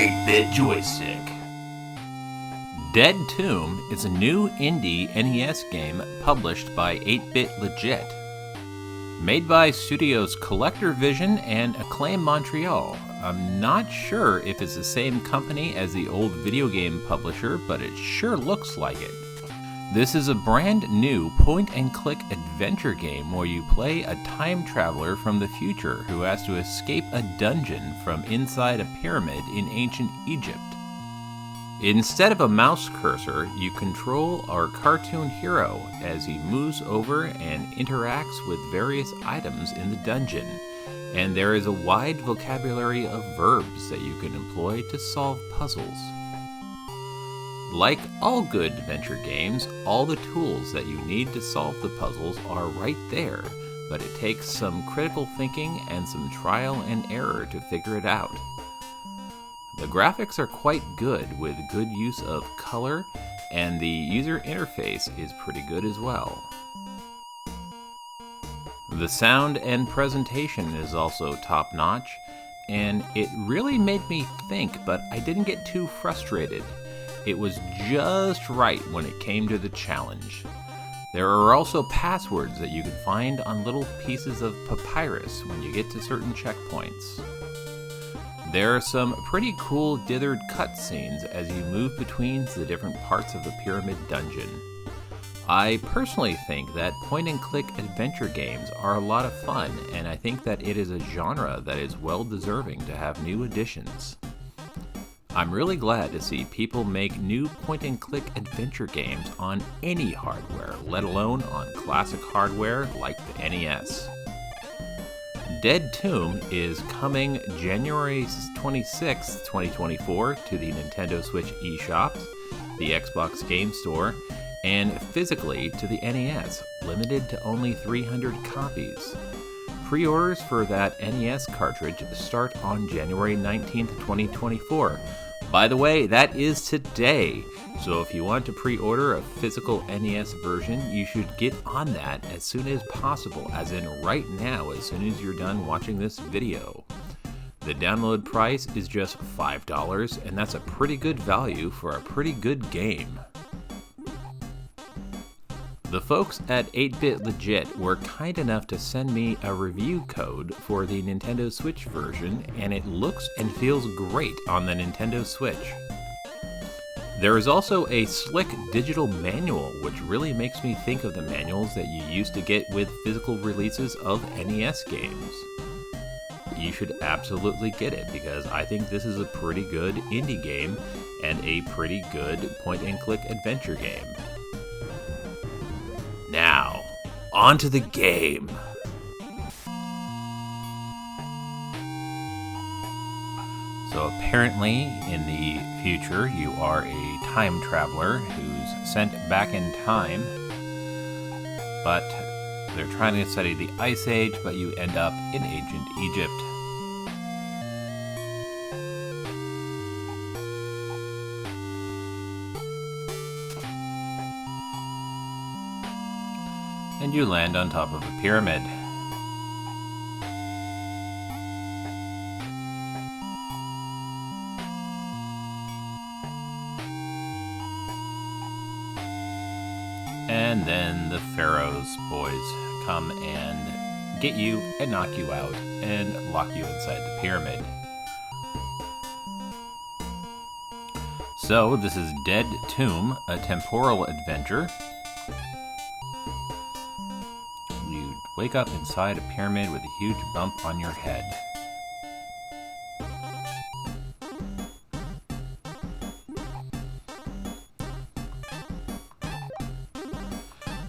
8-bit joystick. Dead Tomb is a new indie NES game published by 8-bit Legit. Made by studios CollectorVision and Acclaim Montreal. I'm not sure if it's the same company as the old video game publisher, but it sure looks like it. This is a brand new point-and-click adventure game where you play a time traveler from the future who has to escape a dungeon from inside a pyramid in ancient Egypt. Instead of a mouse cursor, you control our cartoon hero as he moves over and interacts with various items in the dungeon, and there is a wide vocabulary of verbs that you can employ to solve puzzles. Like all good adventure games, all the tools that you need to solve the puzzles are right there, but it takes some critical thinking and some trial and error to figure it out. The graphics are quite good with good use of color, and the user interface is pretty good as well. The sound and presentation is also top-notch, and it really made me think, but I didn't get too frustrated. It was just right when it came to the challenge. There are also passwords that you can find on little pieces of papyrus when you get to certain checkpoints. There are some pretty cool dithered cutscenes as you move between the different parts of the pyramid dungeon. I personally think that point-and-click adventure games are a lot of fun, and I think that it is a genre that is well deserving to have new additions. I'm really glad to see people make new point-and-click adventure games on any hardware, let alone on classic hardware like the NES. Dead Tomb is coming January 26, 2024 to the Nintendo Switch eShop, the Xbox Game Store, and physically to the NES, limited to only 300 copies. Pre-orders for that NES cartridge start on January 19th, 2024. By the way, that is today, so if you want to pre-order a physical NES version, you should get on that as soon as possible, as in right now, as soon as you're done watching this video. The download price is just $5, and that's a pretty good value for a pretty good game. The folks at 8-bit Legit were kind enough to send me a review code for the Nintendo Switch version, and it looks and feels great on the Nintendo Switch. There is also a slick digital manual, which really makes me think of the manuals that you used to get with physical releases of NES games. You should absolutely get it, because I think this is a pretty good indie game and a pretty good point-and-click adventure game. Now, on to the game. So apparently, in the future, you are a time traveler who's sent back in time, but they're trying to study the Ice Age, but you end up in ancient Egypt. And you land on top of a pyramid. And then the Pharaoh's boys come and get you and knock you out and lock you inside the pyramid. So this is Dead Tomb, a temporal adventure. You wake up inside a pyramid with a huge bump on your head.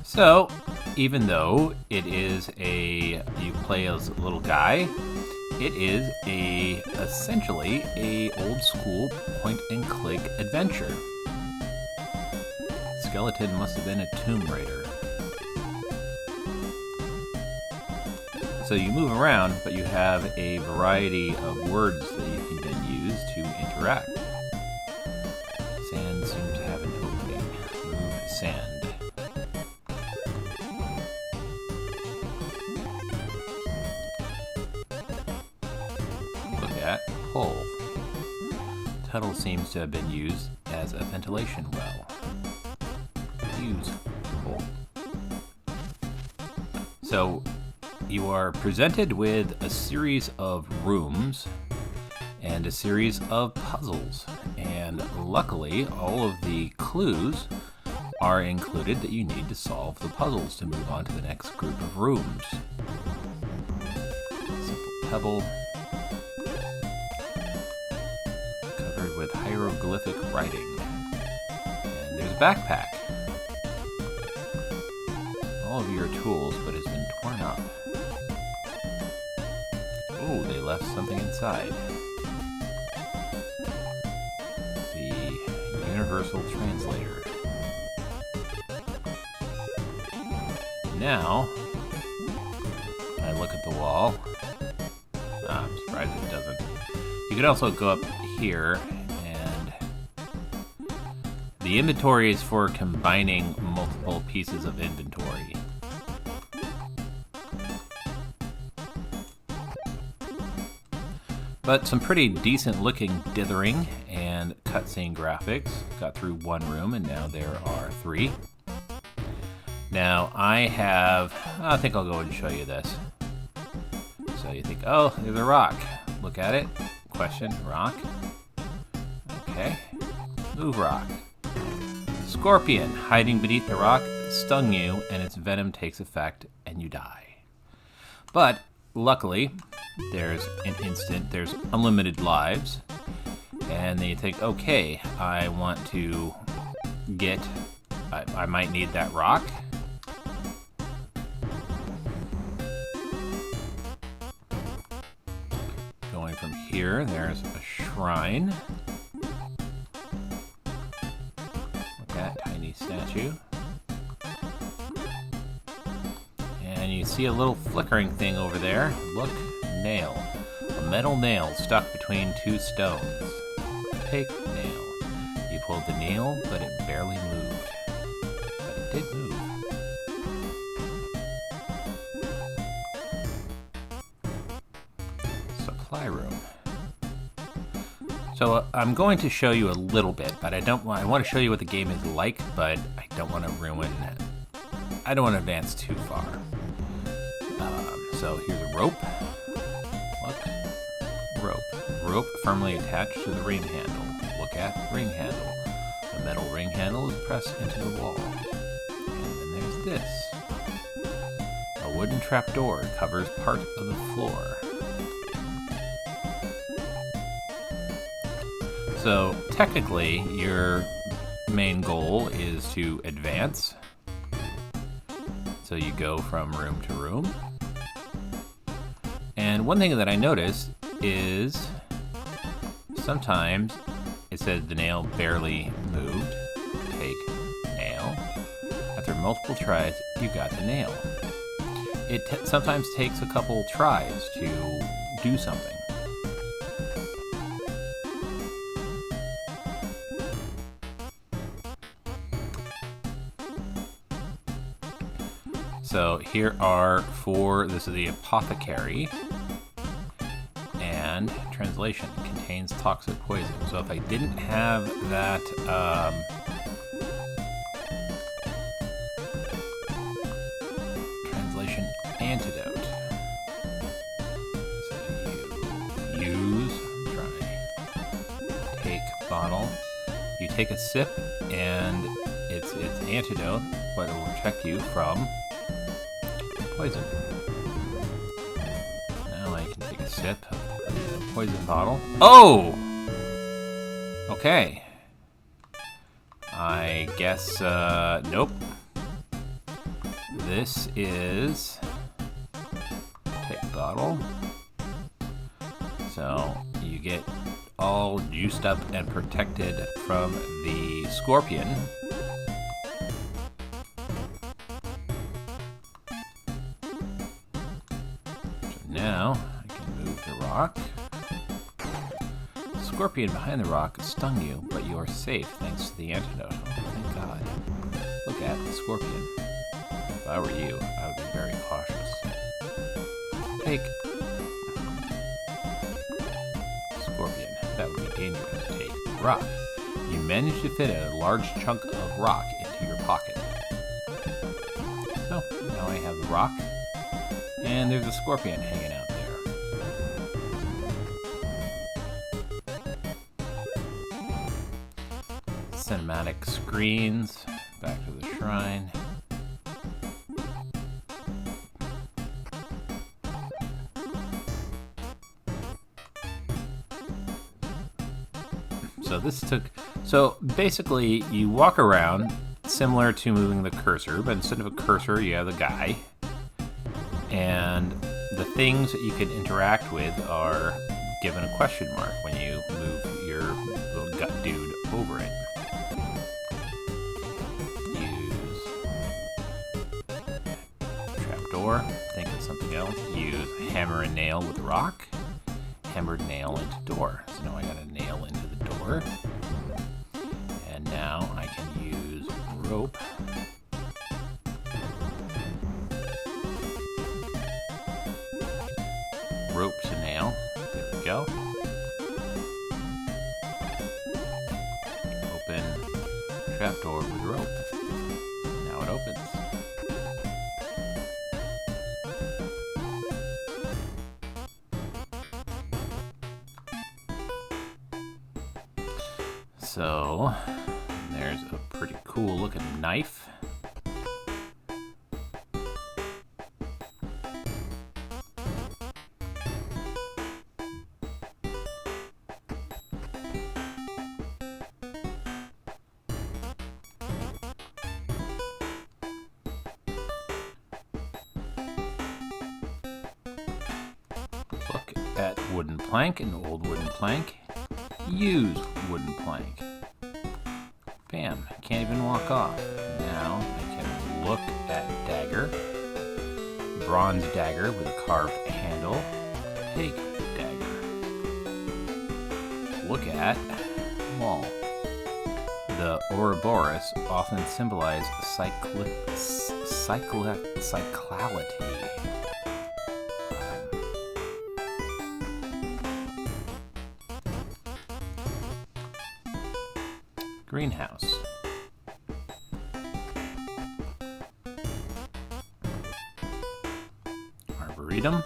So, even though it is you play as a little guy, it is essentially a old school point and click adventure. Skeleton must have been a Tomb Raider. So you move around, but you have a variety of words that you can then use to interact. Sand seems to have an opening. Move sand. Look at hole. tunnel seems to have been used as a ventilation well. Useful. So you are presented with a series of rooms and a series of puzzles. And luckily, all of the clues are included that you need to solve the puzzles to move on to the next group of rooms. Simple pebble. Covered with hieroglyphic writing. And there's a backpack. All of your tools, but it's been torn up. Oh, they left something inside. The Universal Translator. Now, I look at the wall. I'm surprised it doesn't. You could also go up here, and the inventory is for combining multiple pieces of inventory. But some pretty decent looking dithering and cutscene graphics. Got through one room and now there are 3. Now I think I'll go and show you this. So you think, oh, there's a rock. Look at it. Question, rock. Okay. Move rock. Scorpion hiding beneath the rock stung you and its venom takes effect and you die. But luckily, there's unlimited lives. And then you think, okay, I want to get, I might need that rock. Going from here, there's a shrine. Look at that tiny statue. And you see a little flickering thing over there. Look, nail. A metal nail stuck between 2 stones. Take nail. You pulled the nail, but it barely moved. But it did move. Supply room. So I'm going to show you a little bit, but I want to show you what the game is like, but I don't want to advance too far. So here's a rope. Look. Rope. Rope firmly attached to the ring handle. Look at ring handle. The metal ring handle is pressed into the wall. And then there's this. A wooden trapdoor covers part of the floor. So technically, your main goal is to advance. So you go from room to room. And one thing that I noticed is sometimes it says the nail barely moved. Take nail. After multiple tries, you got the nail. It sometimes takes a couple tries to do something. So here are 4, this is the apothecary, and translation contains toxic poison. So if I didn't have that translation antidote, so you use, take bottle, you take a sip, and it's antidote, but it will protect you from poison. Now I can take a sip of the poison bottle. Oh! Okay. I guess, nope. This is... take bottle. So, you get all juiced up and protected from the scorpion. Now, I can move the rock. The scorpion behind the rock stung you, but you are safe thanks to the antidote. Oh, thank God. Look at the scorpion. If I were you, I would be very cautious. Take scorpion. That would be dangerous. Take rock. You manage to fit a large chunk of rock into your pocket. So, now I have the rock, and there's a scorpion hanging out there. Cinematic screens, back to the shrine. So basically you walk around similar to moving the cursor, but instead of a cursor you have the guy, and the things that you can interact with are given a question mark when you move your little gut dude over it. Use trapdoor, think of something else. Use hammer and nail with rock. Hammer, nail into door. So now I got a nail into the door. And now I can use rope. Rope to nail. There we go. Open trapdoor with rope. Now it opens. So, there's a pretty cool looking knife. Look at wooden plank, an old wooden plank. Use wooden plank. Bam, can't even walk off. Now I can look at dagger. Bronze dagger with a carved handle. Take dagger. Look at wall. The Ouroboros often symbolize cyclality. Greenhouse. Arboretum.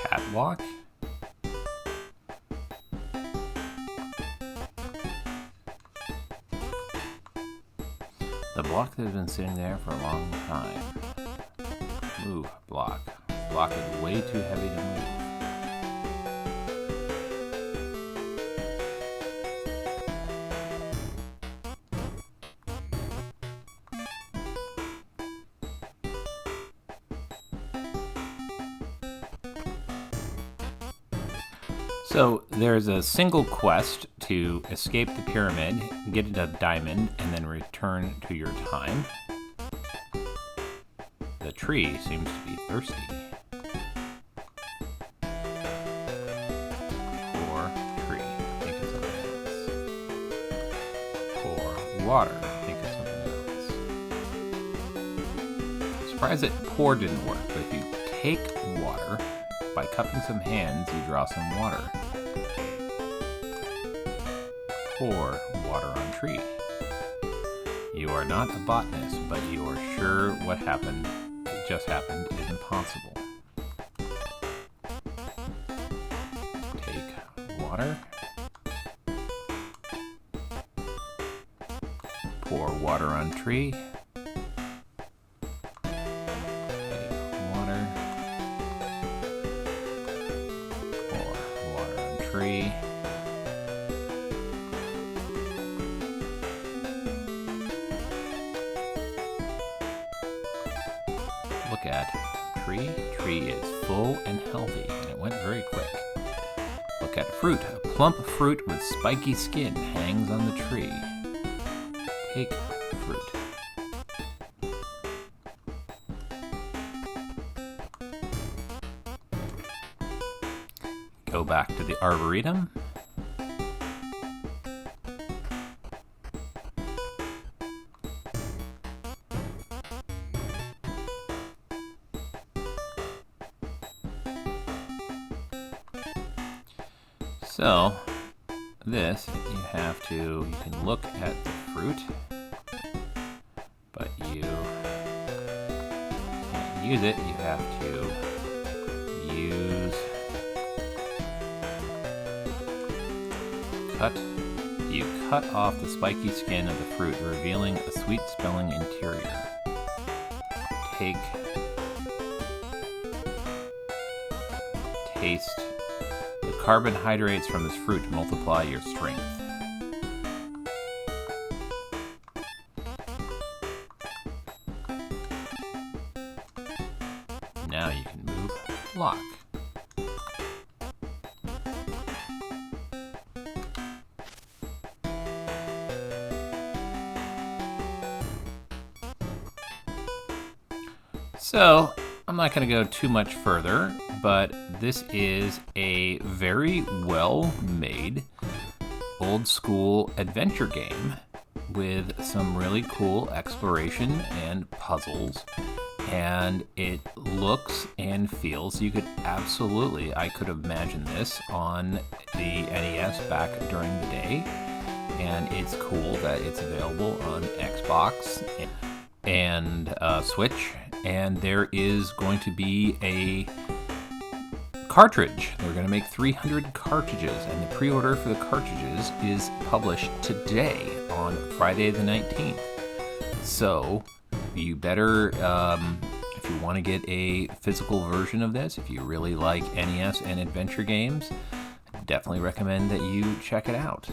Catwalk. The block that has been sitting there for a long time. Move block. Block is way too heavy to move. So there's a single quest to escape the pyramid, get a diamond, and then return to your time. The tree seems to be thirsty. Water. Think of something else. Surprised that pour didn't work, but if you take water, by cupping some hands, you draw some water. Pour water on tree. You are not a botanist, but you are sure what happened, it just happened, is impossible. Take water. Pour water on tree. Take water. Pour water on tree. Look at tree. Tree is full and healthy, and it went very quick. Look at fruit. A plump fruit with spiky skin hangs on the tree. Take fruit. Go back to the Arboretum. So this, you can look at the fruit, but you can't use it. You have to cut off the spiky skin of the fruit, revealing a sweet-smelling interior. Taste. The carbohydrates from this fruit multiply your strength. Now you can move lock. So, I'm not going to go too much further, but this is a very well-made, old-school adventure game with some really cool exploration and puzzles, and it looks and feels, I could imagine this on the NES back during the day, and it's cool that it's available on Xbox and Switch. And there is going to be a cartridge. They're going to make 300 cartridges, and the pre-order for the cartridges is published today on Friday the 19th. So you better, if you want to get a physical version of this, if you really like NES and adventure games, I definitely recommend that you check it out.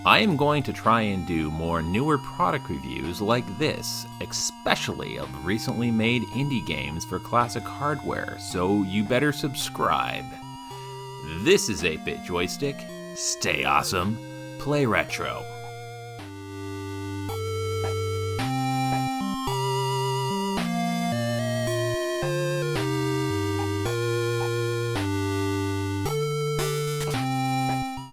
I am going to try and do more newer product reviews like this, especially of recently made indie games for classic hardware, so you better subscribe. This is 8-Bit Joystick. Stay awesome, play retro.